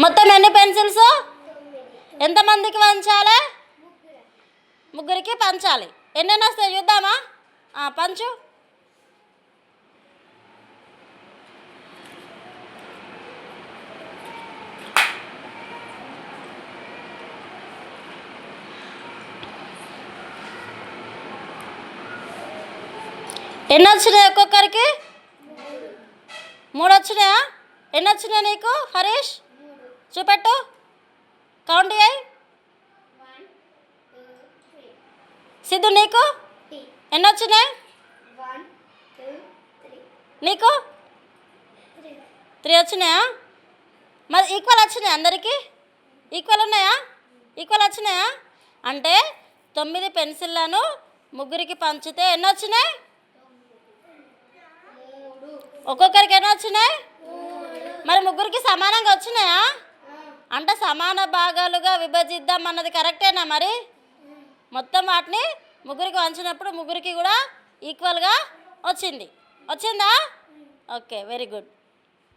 మొత్తం ఎన్ని పెన్సిల్స్? ఎంతమందికి పంచాలి? ముగ్గురికి పంచాలి. ఎన్నెన్ని వస్తాయి చూద్దామా? పంచు. ఎన్ని వచ్చినాయి ఒక్కొక్కరికి? 3 వచ్చినాయా? ఎన్ని వచ్చినాయి నీకు హరీష్? చూపెట్టు, కౌంట్ చేయి. సిద్ధు నీకు ఎన్ని వచ్చినాయి? నీకు 3 వచ్చినాయా? మరి ఈక్వల్ వచ్చినాయి అందరికీ? ఈక్వల్ ఉన్నాయా? ఈక్వల్ వచ్చినాయా? అంటే 9 పెన్సిళ్ళను ముగ్గురికి పంచితే ఎన్ని వచ్చినాయి? ఒక్కొక్కరికి ఎన్ని వచ్చినాయి? మరి ముగ్గురికి సమానంగా వచ్చినాయా? అంటే సమాన భాగాలుగా విభజిద్దాం అన్నది కరెక్టేనా? మరి మొత్తం వాటిని ముగ్గురికి వంచినప్పుడు ముగ్గురికి కూడా ఈక్వల్గా వచ్చిందా? Okay, very good.